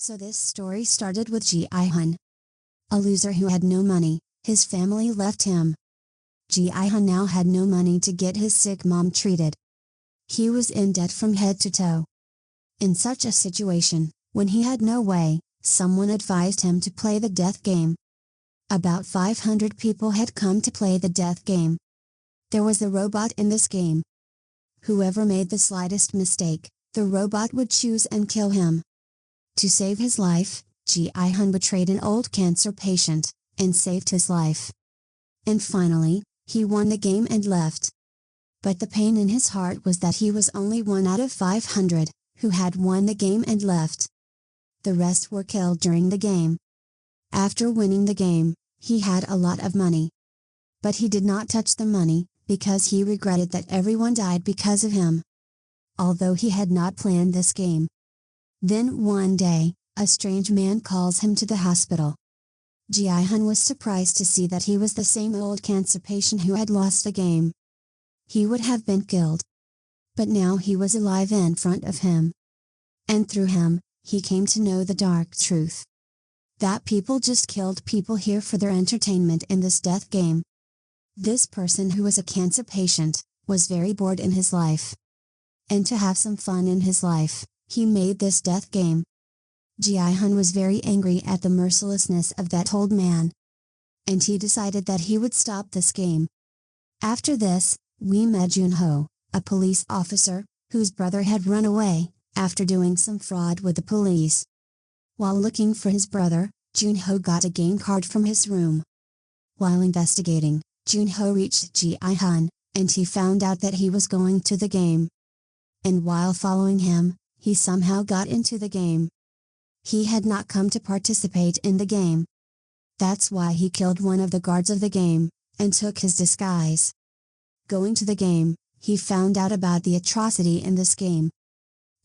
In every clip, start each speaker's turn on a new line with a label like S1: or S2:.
S1: So this story started with Ji-hun, a loser who had no money. His family left him. Ji-hun now had no money to get his sick mom treated. He was in debt from head to toe. In such a situation, when he had no way, someone advised him to play the death game. About 500 people had come to play the death game. There was a robot in this game. Whoever made the slightest mistake, the robot would choose and kill him. To save his life, Ji-hun betrayed an old cancer patient, and saved his life. And finally, he won the game and left. But the pain in his heart was that he was only one out of 500, who had won the game and left. The rest were killed during the game. After winning the game, he had a lot of money. But he did not touch the money, because he regretted that everyone died because of him. Although he had not planned this game. Then one day, a strange man calls him to the hospital. Ji-hun was surprised to see that he was the same old cancer patient who had lost the game. He would have been killed. But now he was alive in front of him. And through him, he came to know the dark truth. That people just killed people here for their entertainment in this death game. This person who was a cancer patient, was very bored in his life. And to have some fun in his life, he made this death game. Ji-hun was very angry at the mercilessness of that old man. And he decided that he would stop this game. After this, we met Junho, a police officer, whose brother had run away, after doing some fraud with the police. While looking for his brother, Junho got a game card from his room. While investigating, Junho reached Ji-hun, and he found out that he was going to the game. And while following him, he somehow got into the game. He had not come to participate in the game. That's why he killed one of the guards of the game, and took his disguise. Going to the game, he found out about the atrocity in this game.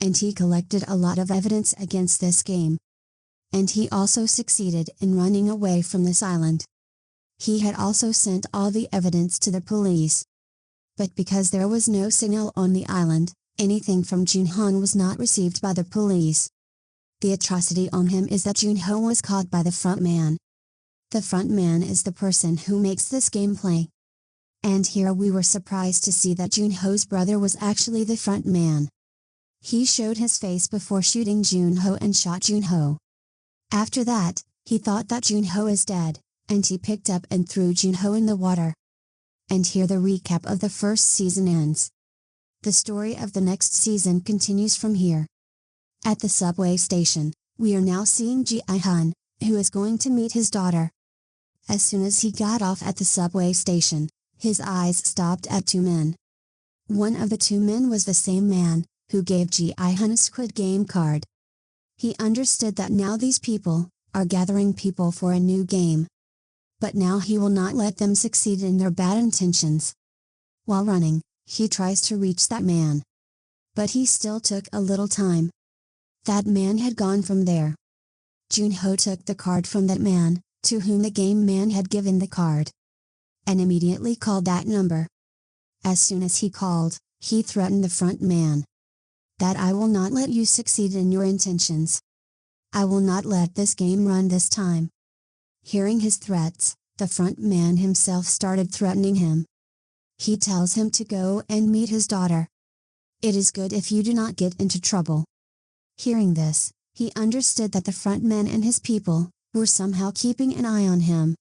S1: And he collected a lot of evidence against this game. And he also succeeded in running away from this island. He had also sent all the evidence to the police. But because there was no signal on the island, anything from Junho was not received by the police. The atrocity on him is that Junho was caught by the front man. The front man is the person who makes this gameplay. And here we were surprised to see that Junho's brother was actually the front man. He showed his face before shooting Junho and shot Junho. After that, he thought that Junho is dead, and he picked up and threw Junho in the water. And here the recap of the first season ends. The story of the next season continues from here. At the subway station, we are now seeing Ji-hun, who is going to meet his daughter. As soon as he got off at the subway station, his eyes stopped at two men. One of the two men was the same man, who gave Ji-hun a Squid Game card. He understood that now these people, are gathering people for a new game. But now he will not let them succeed in their bad intentions. While running, he tries to reach that man. But he still took a little time. That man had gone from there. Junho took the card from that man, to whom the game man had given the card. And immediately called that number. As soon as he called, he threatened the front man. That I will not let you succeed in your intentions. I will not let this game run this time. Hearing his threats, the front man himself started threatening him. He tells him to go and meet his daughter. It is good if you do not get into trouble. Hearing this, he understood that the front man and his people, were somehow keeping an eye on him.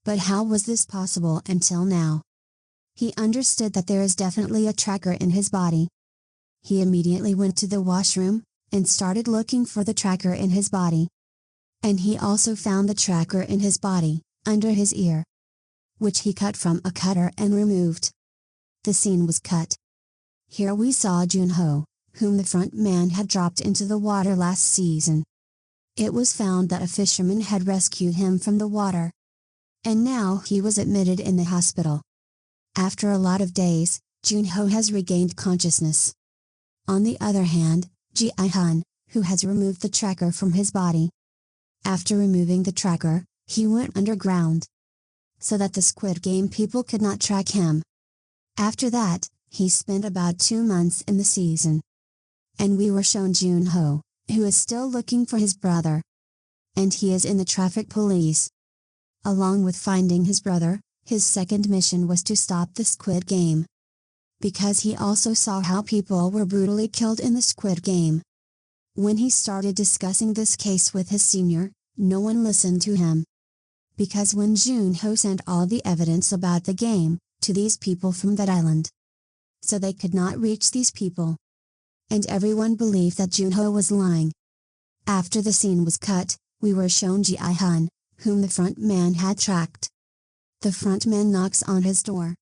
S1: But how was this possible until now? He understood that there is definitely a tracker in his body. He immediately went to the washroom, and started looking for the tracker in his body. And he also found the tracker in his body, under his ear. Which he cut from a cutter and removed. The scene was cut. Here we saw Junho, whom the front man had dropped into the water last season. It was found that a fisherman had rescued him from the water. And now he was admitted in the hospital. After a lot of days, Junho has regained consciousness. On the other hand, Ji-hun, who has removed the tracker from his body. After removing the tracker, he went underground. So that the Squid Game people could not track him. After that, he spent about 2 months in the season. And we were shown Junho, who is still looking for his brother. And he is in the traffic police. Along with finding his brother, his second mission was to stop the Squid Game. Because he also saw how people were brutally killed in the Squid Game. When he started discussing this case with his senior, no one listened to him. Because when Junho sent all the evidence about the game to these people from that island, so they could not reach these people. And everyone believed that Junho was lying. After the scene was cut, we were shown Ji-hun, whom the front man had tracked. The front man knocks on his door.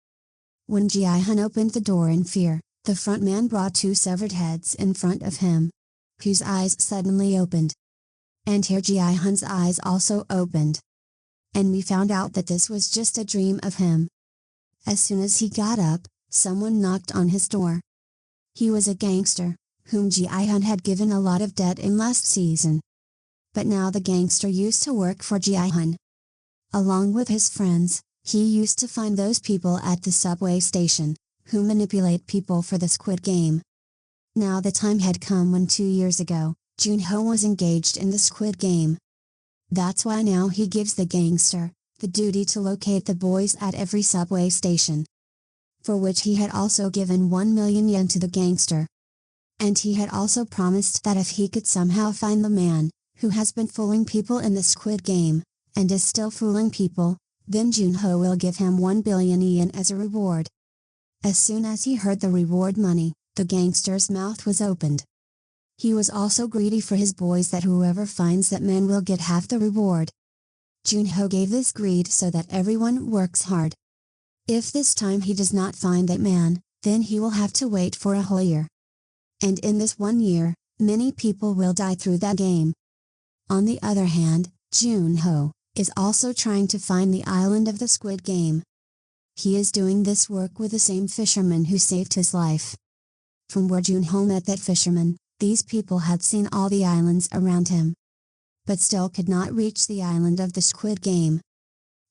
S1: When Ji-hun opened the door in fear, the front man brought two severed heads in front of him, whose eyes suddenly opened. And here Ji-hun's eyes also opened. And we found out that this was just a dream of him. As soon as he got up, someone knocked on his door. He was a gangster, whom Ji-hun had given a lot of debt in last season. But now the gangster used to work for Ji-hun. Along with his friends, he used to find those people at the subway station, who manipulate people for the Squid Game. Now the time had come when 2 years ago, Junho was engaged in the Squid Game. That's why now he gives the gangster the duty to locate the boys at every subway station. For which he had also given 1 million yen to the gangster. And he had also promised that if he could somehow find the man who has been fooling people in the Squid Game, and is still fooling people, then Junho will give him 1 billion yen as a reward. As soon as he heard the reward money, the gangster's mouth was opened. He was also greedy for his boys that whoever finds that man will get half the reward. Junho gave this greed so that everyone works hard. If this time he does not find that man, then he will have to wait for a whole year. And in this 1 year, many people will die through that game. On the other hand, Junho is also trying to find the island of the Squid Game. He is doing this work with the same fisherman who saved his life. From where Junho met that fisherman, these people had seen all the islands around him, but still could not reach the island of the Squid Game.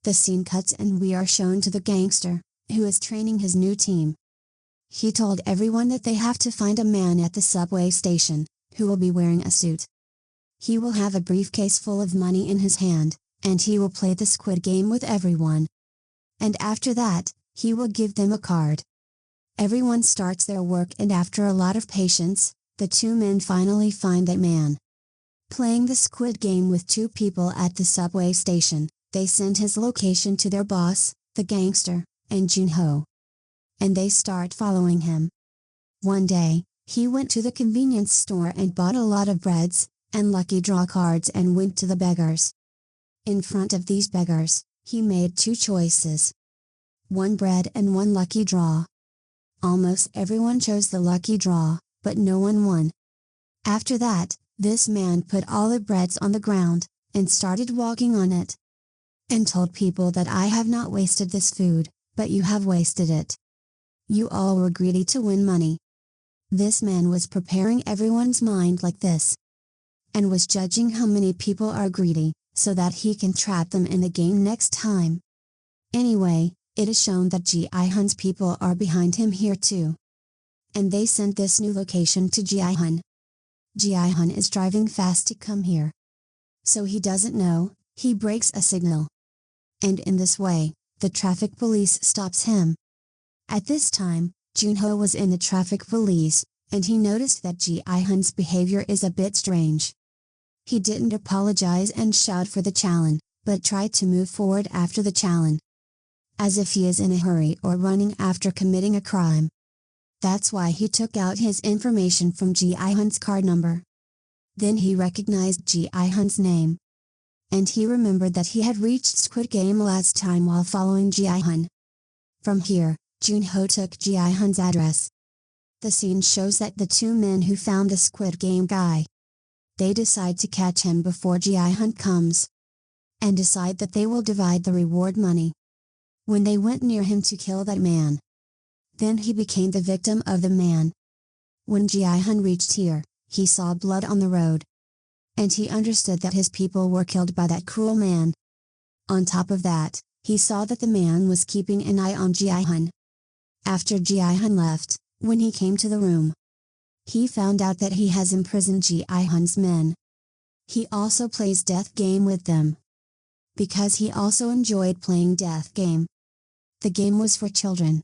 S1: The scene cuts and we are shown to the gangster, who is training his new team. He told everyone that they have to find a man at the subway station, who will be wearing a suit. He will have a briefcase full of money in his hand, and he will play the Squid Game with everyone. And after that, he will give them a card. Everyone starts their work and after a lot of patience, the two men finally find that man. Playing the Squid Game with two people at the subway station, they send his location to their boss, the gangster, and Junho. And they start following him. One day, he went to the convenience store and bought a lot of breads and lucky draw cards and went to the beggars. In front of these beggars, he made two choices. One bread and one lucky draw. Almost everyone chose the lucky draw, but no one won. After that, this man put all the breads on the ground, and started walking on it. And told people that I have not wasted this food, but you have wasted it. You all were greedy to win money. This man was preparing everyone's mind like this. And was judging how many people are greedy, so that he can trap them in the game next time. Anyway, it is shown that Ji-hun's people are behind him here too. And they sent this new location to Ji-hun. Ji-hun is driving fast to come here. So he doesn't know, he breaks a signal. And in this way, the traffic police stops him. At this time, Junho was in the traffic police, and he noticed that Ji-hun's behavior is a bit strange. He didn't apologize and shout for the challan, but tried to move forward after the challan. As if he is in a hurry or running after committing a crime. That's why he took out his information from Ji-hun's card number. Then he recognized Ji-hun's name. And he remembered that he had reached Squid Game last time while following Ji-hun. From here, Junho took Ji-hun's address. The scene shows that the two men who found the Squid Game guy. They decide to catch him before Ji-hun comes. And decide that they will divide the reward money. When they went near him to kill that man. Then he became the victim of the man. When Ji-hun reached here, he saw blood on the road. And he understood that his people were killed by that cruel man. On top of that, he saw that the man was keeping an eye on Ji-hun. After Ji-hun left, when he came to the room, He found out that he has imprisoned Ji-hun's men. He also plays death game with them. Because he also enjoyed playing death game. The game was for children.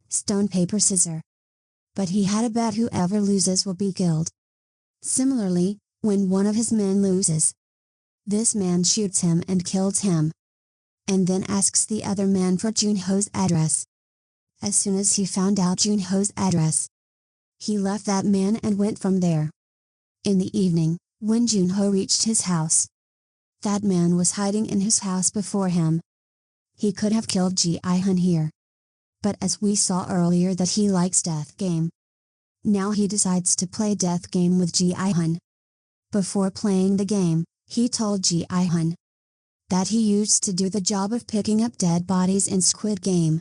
S1: Stone paper scissors. But he had a bet whoever loses will be killed. Similarly, when one of his men loses, this man shoots him and kills him. And then asks the other man for Junho's address. As soon as he found out Junho's address, he left that man and went from there. In the evening, when Junho reached his house, that man was hiding in his house before him. He could have killed Ji-hun here. But as we saw earlier that he likes death game. Now he decides to play death game with Ji-hun. Before playing the game, he told Ji-hun that he used to do the job of picking up dead bodies in Squid Game.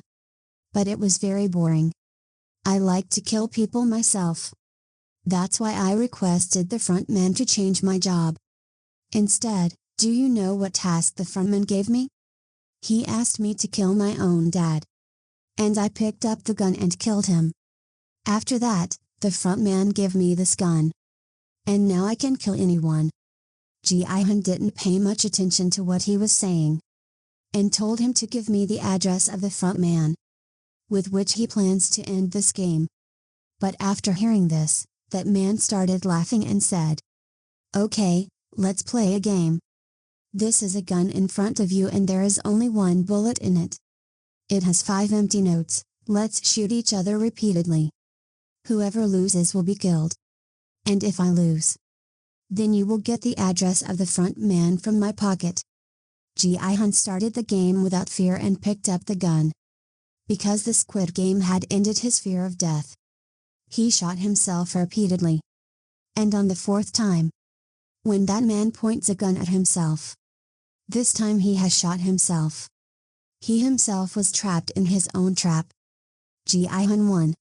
S1: But it was very boring. I like to kill people myself. That's why I requested the frontman to change my job. Instead, do you know what task the frontman gave me? He asked me to kill my own dad. And I picked up the gun and killed him. After that, the frontman gave me this gun. And now I can kill anyone. Ji-hun didn't pay much attention to what he was saying. And told him to give me the address of the frontman. With which he plans to end this game. But after hearing this, that man started laughing and said, "Okay, let's play a game. This is a gun in front of you and there is only one bullet in it. It has 5 empty notes, let's shoot each other repeatedly. Whoever loses will be killed. And if I lose, then you will get the address of the front man from my pocket." Ji-hun started the game without fear and picked up the gun. Because the Squid Game had ended his fear of death. He shot himself repeatedly. And on the 4th time, when that man points a gun at himself, this time he has shot himself. He himself was trapped in his own trap. Ji-hun won.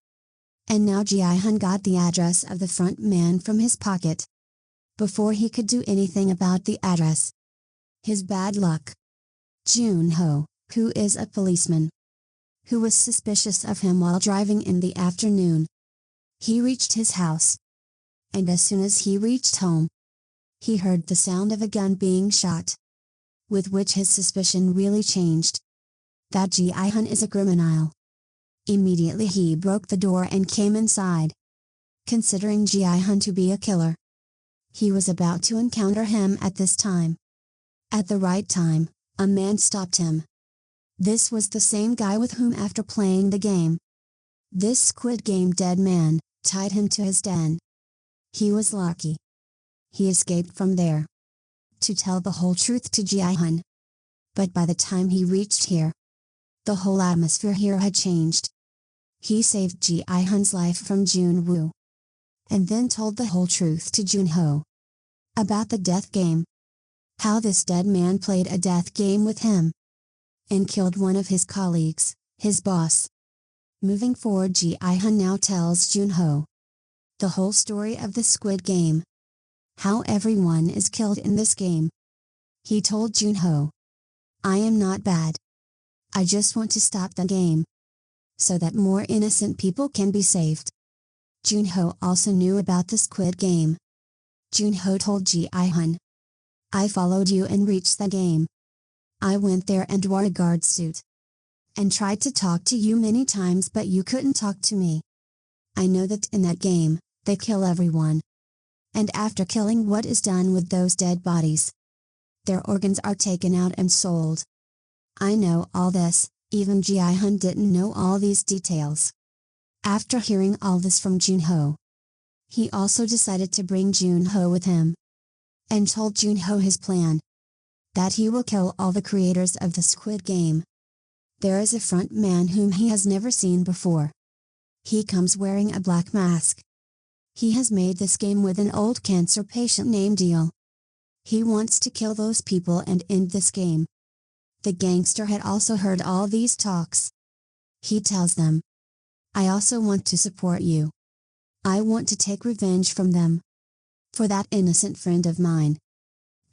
S1: And now Ji-hun got the address of the front man from his pocket. Before he could do anything about the address. His bad luck. Junho, who is a policeman, who was suspicious of him while driving in the afternoon. He reached his house. And as soon as he reached home, he heard the sound of a gun being shot. With which his suspicion really changed. That Ji-hun is a criminal. Immediately he broke the door and came inside. Considering Ji-hun to be a killer, he was about to encounter him at this time. At the right time, a man stopped him. This was the same guy with whom after playing the game, this Squid Game dead man, tied him to his den. He was lucky. He escaped from there. To tell the whole truth to Ji-hun. But by the time he reached here, the whole atmosphere here had changed. He saved Ji-hun's life from Junwoo. And then told the whole truth to Junho. About the death game. How this dead man played a death game with him. And killed one of his colleagues, his boss. Moving forward, Ji-hun now tells Junho the whole story of the Squid Game. How everyone is killed in this game. He told Junho, "I am not bad. I just want to stop the game. So that more innocent people can be saved." Junho also knew about the Squid Game. Junho told Ji-hun, "I followed you and reached the game. I went there and wore a guard suit. And tried to talk to you many times but you couldn't talk to me. I know that in that game, they kill everyone. And after killing, what is done with those dead bodies? Their organs are taken out and sold. I know all this." Even Ji-hun didn't know all these details. After hearing all this from Junho, he also decided to bring Junho with him. And told Junho his plan. That he will kill all the creators of the Squid Game. There is a front man whom he has never seen before. He comes wearing a black mask. He has made this game with an old cancer patient named Deal. He wants to kill those people and end this game. The gangster had also heard all these talks. He tells them, "I also want to support you. I want to take revenge from them. For that innocent friend of mine.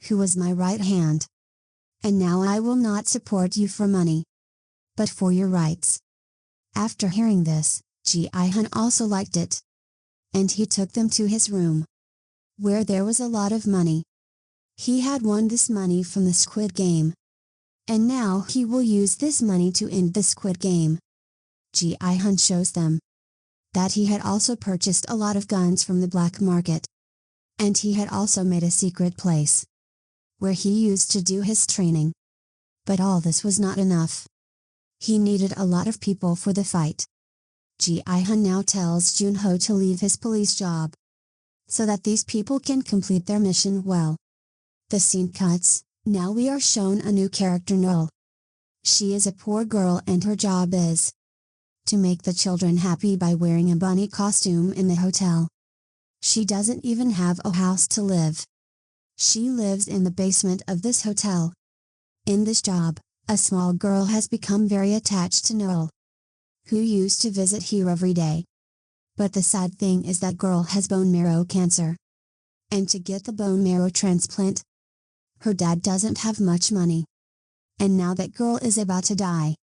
S1: Who was my right hand. And now I will not support you for money. But for your rights." After hearing this, Ji-hun also liked it. and he took them to his room, where there was a lot of money. He had won this money from the Squid Game, and now he will use this money to end the Squid Game. Ji-hun shows them that he had also purchased a lot of guns from the black market, and he had also made a secret place where he used to do his training. But all this was not enough. He needed a lot of people for the fight. Ji-hun now tells Junho to leave his police job, so that these people can complete their mission well. The scene cuts. Now we are shown a new character, Noel. She is a poor girl and her job is to make the children happy by wearing a bunny costume in the hotel. She doesn't even have a house to live. She lives in the basement of this hotel. In this job, a small girl has become very attached to Noel, who used to visit here every day. But the sad thing is that girl has bone marrow cancer. And to get the bone marrow transplant, her dad doesn't have much money. And now that girl is about to die.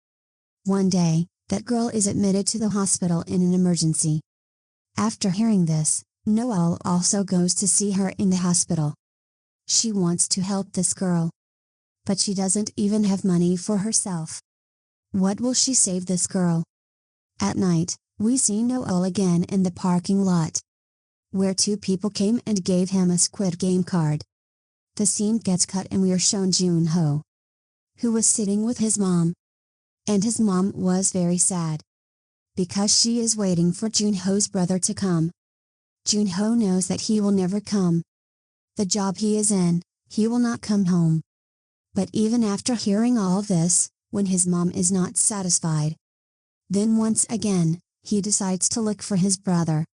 S1: One day, that girl is admitted to the hospital in an emergency. After hearing this, Noel also goes to see her in the hospital. She wants to help this girl, but she doesn't even have money for herself. What will she save this girl? At night, we see Noel again in the parking lot, where two people came and gave him a Squid Game card. The scene gets cut and we are shown Junho, who was sitting with his mom. And his mom was very sad, because she is waiting for Junho's brother to come. Junho knows that he will never come. The job he is in, he will not come home. But even after hearing all this, when his mom is not satisfied, then once again, he decides to look for his brother.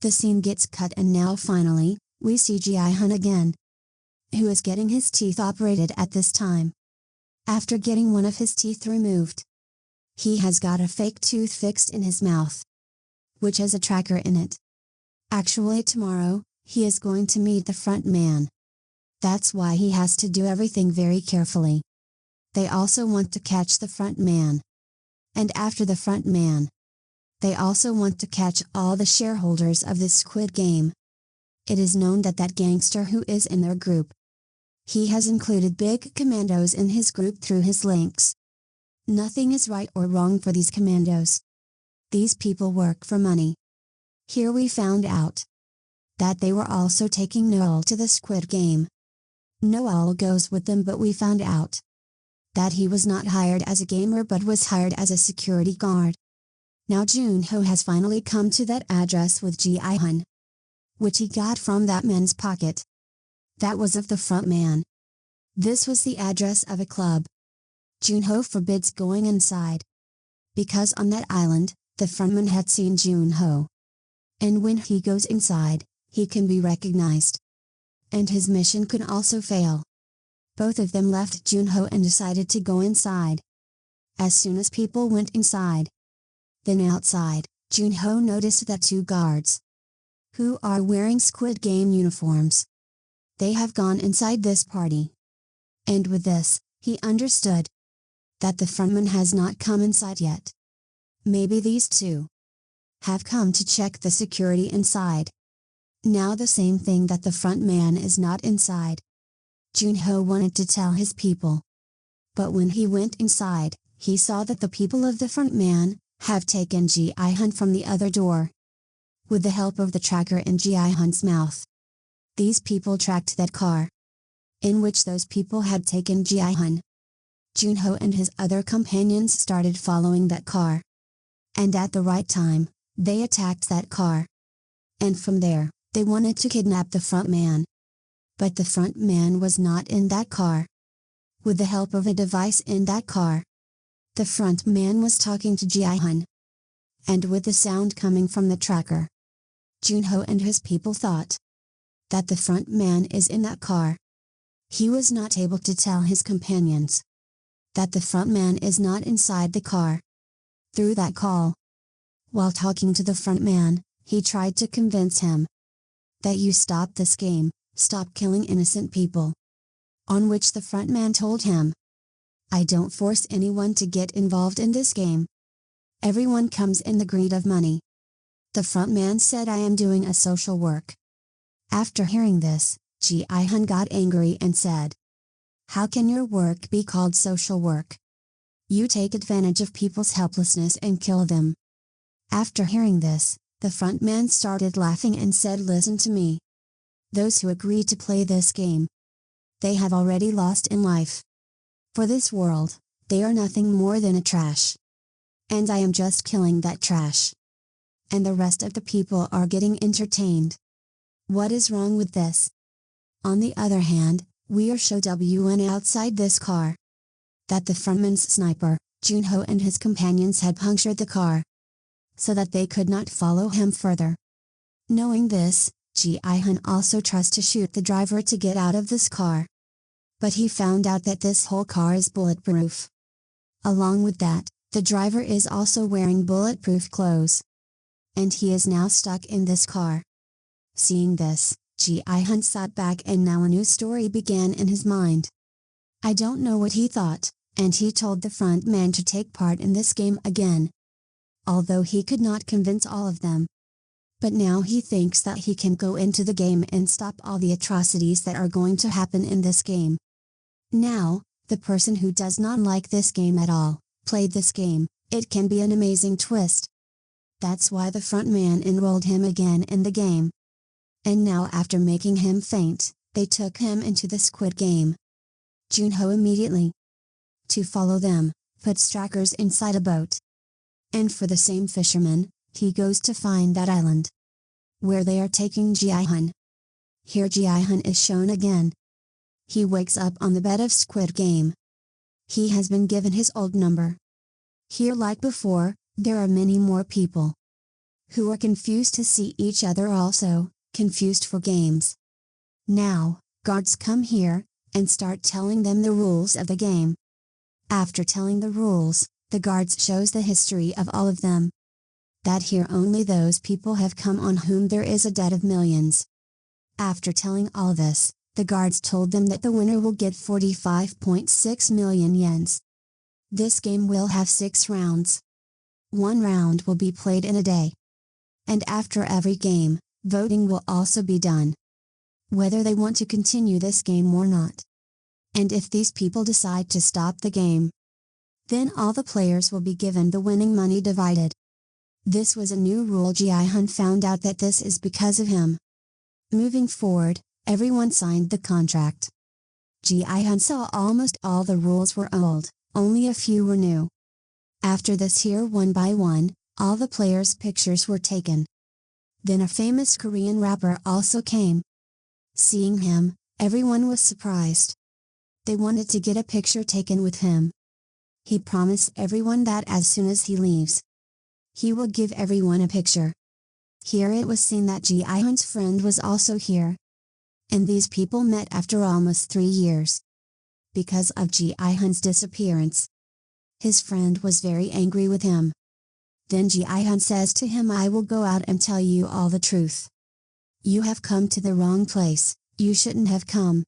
S1: The scene gets cut and now finally, we see Ji-hun again, who is getting his teeth operated at this time. After getting one of his teeth removed, he has got a fake tooth fixed in his mouth, which has a tracker in it. Actually tomorrow, he is going to meet the front man. That's why he has to do everything very carefully. They also want to catch the front man. And after the front man, they also want to catch all the shareholders of this Squid Game. It is known that that gangster who is in their group, he has included big commandos in his group through his links. Nothing is right or wrong for these commandos. These people work for money. Here we found out that they were also taking Noel to the Squid Game. Noel goes with them, but we found out that he was not hired as a gamer but was hired as a security guard. Now Junho has finally come to that address with Ji-hun, which he got from that man's pocket. That was of the front man. This was the address of a club. Junho forbids going inside, because on that island, the frontman had seen Junho. And when he goes inside, he can be recognized. And his mission could also fail. Both of them left Junho and decided to go inside. As soon as people went inside, then outside, Junho noticed that two guards, who are wearing Squid Game uniforms, they have gone inside this party. And with this, he understood that the frontman has not come inside yet. Maybe these two have come to check the security inside. Now the same thing that the front man is not inside. Junho wanted to tell his people. But when he went inside, he saw that the people of the front man have taken Ji-hun from the other door. With the help of the tracker in Ji-hun's mouth, these people tracked that car, in which those people had taken Ji-hun. Junho and his other companions started following that car. And at the right time, they attacked that car. And from there, they wanted to kidnap the front man. But the front man was not in that car. With the help of a device in that car, the front man was talking to Ji-hun. And with the sound coming from the tracker, Junho and his people thought that the front man is in that car. He was not able to tell his companions that the front man is not inside the car. Through that call, while talking to the front man, he tried to convince him that you stop this game, stop killing innocent people. On which the front man told him, I don't force anyone to get involved in this game. Everyone comes in the greed of money. The front man said, I am doing a social work. After hearing this, Ji-hun got angry and said, how can your work be called social work? You take advantage of people's helplessness and kill them. After hearing this, the front man started laughing and said, listen to me. Those who agree to play this game, they have already lost in life. For this world, they are nothing more than a trash. And I am just killing that trash. And the rest of the people are getting entertained. What is wrong with this? On the other hand, we are showing outside this car that the frontman's sniper, Junho, and his companions had punctured the car so that they could not follow him further. Knowing this, Ji-hun also tries to shoot the driver to get out of this car. But he found out that this whole car is bulletproof. Along with that, the driver is also wearing bulletproof clothes. And he is now stuck in this car. Seeing this, Ji-hun sat back and now a new story began in his mind. I don't know what he thought, and he told the front man to take part in this game again. Although he could not convince all of them. But now he thinks that he can go into the game and stop all the atrocities that are going to happen in this game. Now, the person who does not like this game at all, played this game, it can be an amazing twist. That's why the front man enrolled him again in the game. And now after making him faint, they took him into the Squid game. Junho immediately, to follow them, puts trackers inside a boat. And for the same fisherman, he goes to find that island, where they are taking Ji-hun. Here Ji-hun is shown again. He wakes up on the bed of Squid game. He has been given his old number. Here, like before, there are many more people who are confused to see each other, also confused for games. Now, guards come here and start telling them the rules of the game. After telling the rules, the guards shows the history of all of them. That here only those people have come on whom there is a debt of millions. After telling all this, the guards told them that the winner will get 45.6 million yens. This game will have 6 rounds. 1 round will be played in a day. And after every game, voting will also be done. Whether they want to continue this game or not. And if these people decide to stop the game, then all the players will be given the winning money divided. This was a new rule. Ji-hun found out that this is because of him. Moving forward, everyone signed the contract. Ji-hun saw almost all the rules were old, only a few were new. After this, here one by one, all the players' pictures were taken. Then a famous Korean rapper also came. Seeing him, everyone was surprised. They wanted to get a picture taken with him. He promised everyone that as soon as he leaves, he will give everyone a picture. Here it was seen that Ji-hun's friend was also here. And these people met after almost 3 years. Because of Ji-hun's disappearance, his friend was very angry with him. Then Ji-hun says to him, I will go out and tell you all the truth. You have come to the wrong place, you shouldn't have come.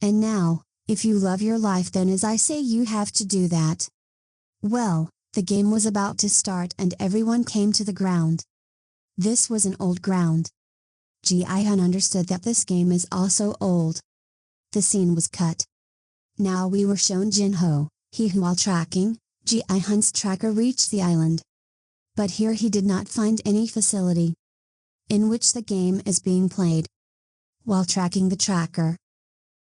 S1: And now, if you love your life, then as I say you have to do that. Well, the game was about to start and everyone came to the ground. This was an old ground. Ji-hun understood that this game is also old. The scene was cut. Now we were shown Junho, he who while tracking, Ji-hun's tracker reached the island. But here he did not find any facility in which the game is being played. While tracking the tracker,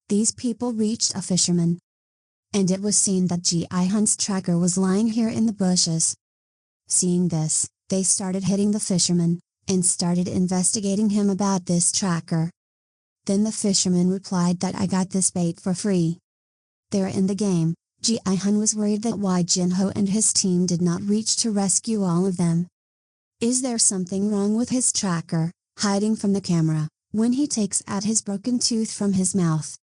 S1: these people reached a fisherman. And it was seen that Ji-hun's tracker was lying here in the bushes. Seeing this, they started hitting the fisherman, and started investigating him about this tracker. Then the fisherman replied that I got this bait for free. There in the game, Ji-hun was worried that why Junho and his team did not reach to rescue all of them. Is there something wrong with his tracker, hiding from the camera, when he takes out his broken tooth from his mouth?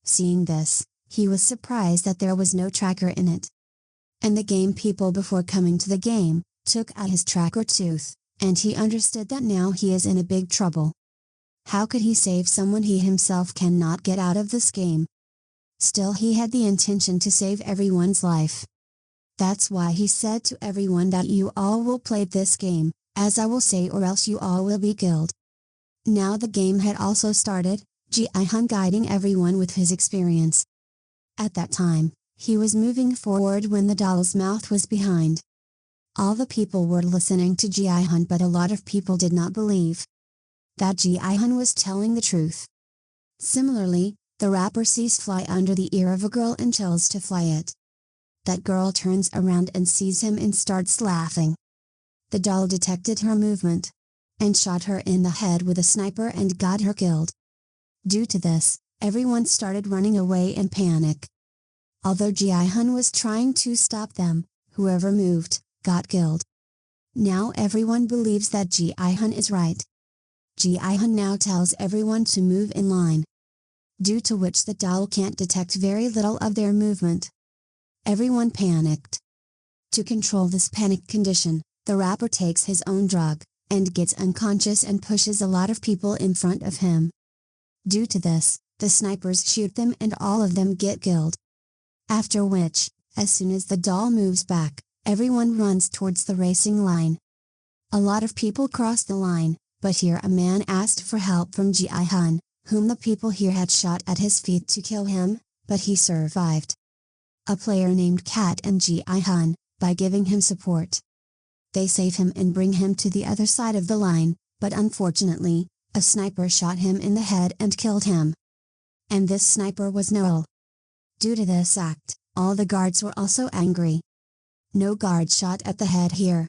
S1: Seeing this, he was surprised that there was no tracker in it. And the game people before coming to the game, took out his tracker tooth, and he understood that now he is in a big trouble. How could he save someone he himself cannot get out of this game? Still he had the intention to save everyone's life. That's why he said to everyone that you all will play this game, as I will say, or else you all will be killed. Now the game had also started, Ji-hun guiding everyone with his experience. At that time, he was moving forward when the doll's mouth was behind. All the people were listening to Ji-hun, but a lot of people did not believe that Ji-hun was telling the truth. Similarly, the rapper sees fly under the ear of a girl and tells to fly it. That girl turns around and sees him and starts laughing. The doll detected her movement and shot her in the head with a sniper and got her killed. Due to this, everyone started running away in panic. Although Ji-hun was trying to stop them, whoever moved got killed. Now everyone believes that Ji-hun is right. Ji-hun now tells everyone to move in line, due to which the doll can't detect very little of their movement. Everyone panicked. To control this panic condition, the rapper takes his own drug and gets unconscious and pushes a lot of people in front of him. Due to this, the snipers shoot them and all of them get killed. After which, as soon as the doll moves back, everyone runs towards the racing line. A lot of people cross the line, but here a man asked for help from Ji-hun, whom the people here had shot at his feet to kill him, but he survived. A player named Kat and Ji-hun, by giving him support. They save him and bring him to the other side of the line, but unfortunately, a sniper shot him in the head and killed him. And this sniper was Noel. Due to this act, all the guards were also angry. No guard shot at the head here.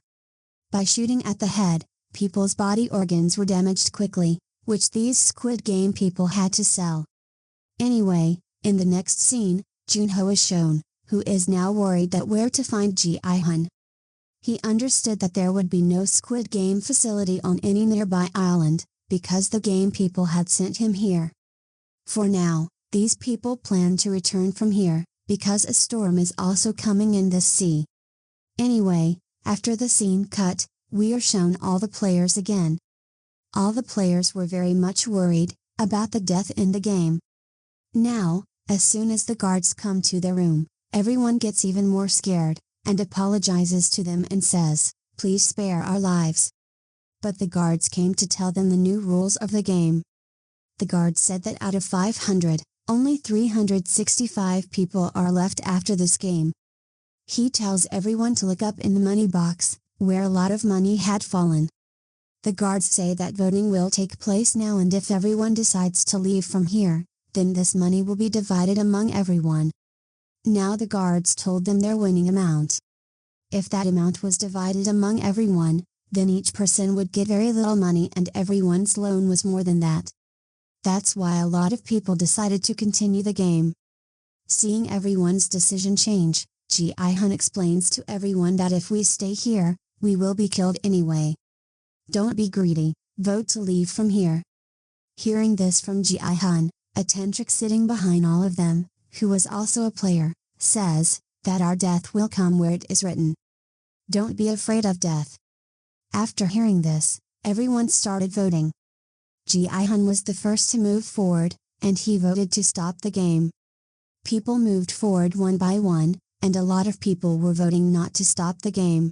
S1: By shooting at the head, people's body organs were damaged quickly, which these Squid Game people had to sell. Anyway, in the next scene, Junho is shown, who is now worried that where to find Ji-hun. He understood that there would be no Squid Game facility on any nearby island, because the game people had sent him here. For now, these people plan to return from here, because a storm is also coming in this sea. Anyway, after the scene cut, we are shown all the players again. All the players were very much worried about the death in the game. Now, as soon as the guards come to their room, everyone gets even more scared, and apologizes to them and says, "Please spare our lives." But the guards came to tell them the new rules of the game. The guards said that out of 500, only 365 people are left after this game. He tells everyone to look up in the money box, where a lot of money had fallen. The guards say that voting will take place now, and if everyone decides to leave from here, then this money will be divided among everyone. Now the guards told them their winning amount. If that amount was divided among everyone, then each person would get very little money and everyone's loan was more than that. That's why a lot of people decided to continue the game. Seeing everyone's decision change, Ji-hun explains to everyone that if we stay here, we will be killed anyway. Don't be greedy, vote to leave from here. Hearing this from Ji-hun, a tantric sitting behind all of them, who was also a player, says that our death will come where it is written. Don't be afraid of death. After hearing this, everyone started voting. Ji-hun was the first to move forward, and he voted to stop the game. People moved forward one by one, and a lot of people were voting not to stop the game.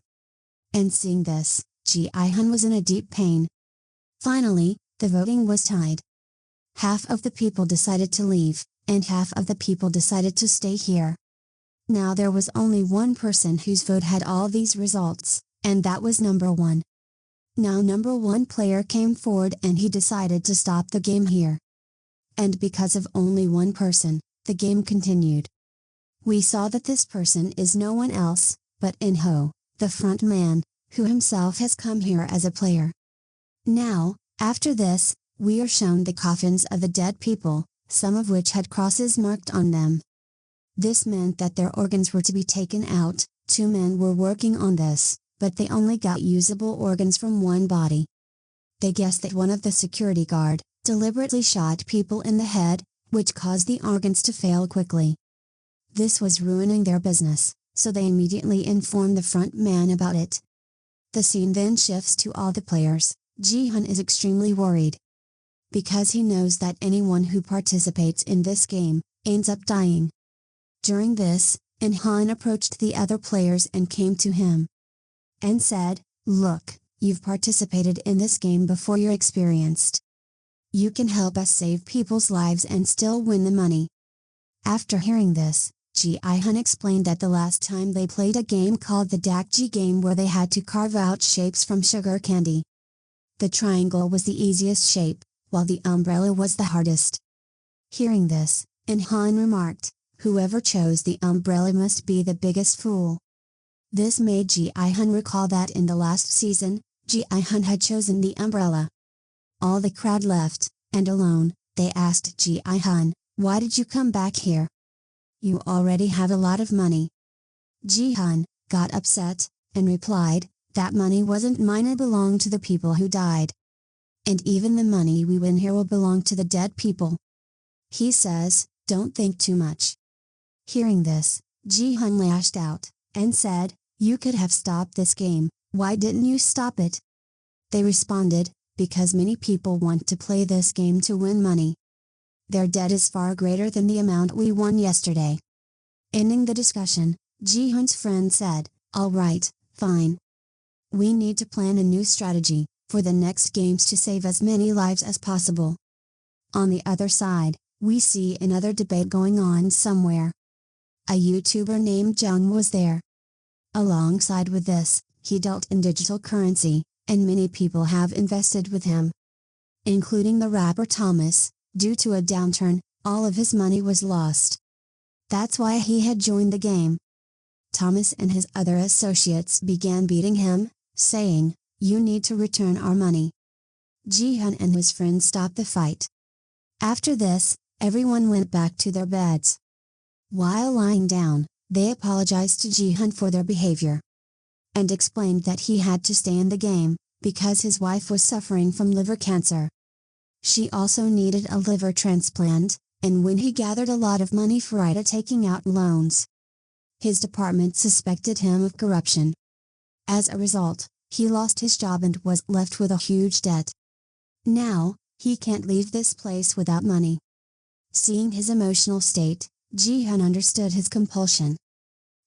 S1: And seeing this, Ji-hun was in a deep pain. Finally, the voting was tied. Half of the people decided to leave, and half of the people decided to stay here. Now there was only one person whose vote had all these results, and that was number 1. Now number 1 player came forward and he decided to stop the game here. And because of only one person, the game continued. We saw that this person is no one else, but Inho, the front man, who himself has come here as a player. Now, after this, we are shown the coffins of the dead people, some of which had crosses marked on them. This meant that their organs were to be taken out. 2 men were working on this, but they only got usable organs from one body. They guessed that one of the security guard deliberately shot people in the head, which caused the organs to fail quickly. This was ruining their business, so they immediately informed the front man about it. The scene then shifts to all the players. Ji-hun is extremely worried, because he knows that anyone who participates in this game ends up dying. During this, In-hun approached the other players and came to him and said, "Look, you've participated in this game before, you're experienced. You can help us save people's lives and still win the money. After hearing this, Ji-hun explained that the last time they played a game called the Dakji game, where they had to carve out shapes from sugar candy. The triangle was the easiest shape, while the umbrella was the hardest. Hearing this, In-hun remarked, "Whoever chose the umbrella must be the biggest fool." This made Ji-hun recall that in the last season, Ji-hun had chosen the umbrella. All the crowd left, and alone, they asked Ji-hun, "Why did you come back here? You already have a lot of money." Ji-hun got upset, and replied, "That money wasn't mine, it belonged to the people who died. And even the money we win here will belong to the dead people." He says, "Don't think too much." Hearing this, Ji-hun lashed out, and said, "You could have stopped this game, why didn't you stop it?" They responded, "Because many people want to play this game to win money. Their debt is far greater than the amount we won yesterday." Ending the discussion, Ji-hun's friend said, "All right, fine. We need to plan a new strategy for the next games to save as many lives as possible." On the other side, we see another debate going on somewhere. A YouTuber named Jung was there. Alongside with this, he dealt in digital currency, and many people have invested with him. Including the rapper Thomas. Due to a downturn, all of his money was lost. That's why he had joined the game. Thomas and his other associates began beating him, saying, "You need to return our money." Ji-hun and his friends stopped the fight. After this, everyone went back to their beds. While lying down, they apologized to Ji-hun for their behavior, and explained that he had to stay in the game, because his wife was suffering from liver cancer. She also needed a liver transplant, and when he gathered a lot of money for Ida taking out loans, his department suspected him of corruption. As a result, he lost his job and was left with a huge debt. Now, he can't leave this place without money. Seeing his emotional state, Ji-hun understood his compulsion.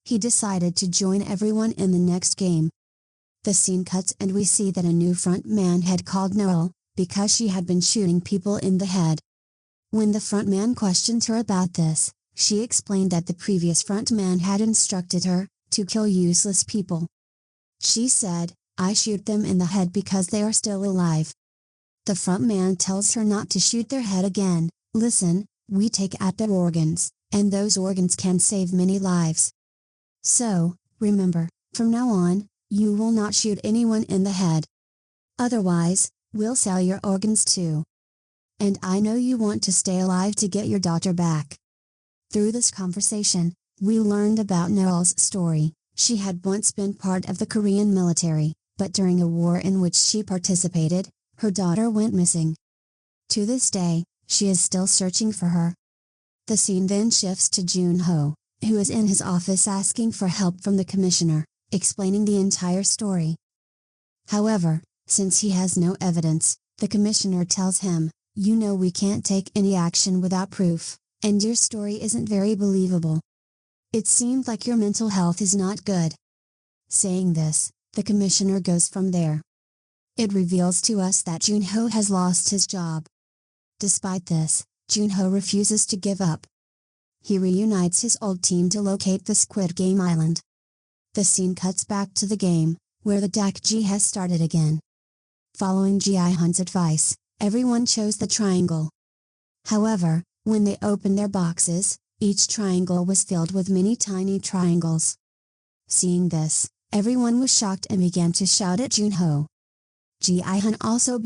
S1: He decided to join everyone in the next game. The scene cuts and we see that a new front man had called Noel, because she had been shooting people in the head. When the front man questioned her about this, she explained that the previous front man had instructed her to kill useless people. She said, "I shoot them in the head because they are still alive." The front man tells her not to shoot their head again. "Listen, we take out their organs, and those organs can save many lives. So, remember, from now on, you will not shoot anyone in the head. Otherwise, we'll sell your organs too. And I know you want to stay alive to get your daughter back." Through this conversation, we learned about Noel's story. She had once been part of the Korean military, but during a war in which she participated, her daughter went missing. To this day, she is still searching for her. The scene then shifts to Junho, who is in his office asking for help from the commissioner, explaining the entire story. However, since he has no evidence, the commissioner tells him, "You know we can't take any action without proof, and your story isn't very believable. It seemed like your mental health is not good." Saying this, the commissioner goes from there. It reveals to us that Junho has lost his job. Despite this, Junho refuses to give up. He reunites his old team to locate the Squid Game Island. The scene cuts back to the game, where the Dakji has started again. Following Ji-hun's advice, everyone chose the triangle. However, when they opened their boxes, each triangle was filled with many tiny triangles. Seeing this, everyone was shocked and began to shout at Junho. Ji-hun also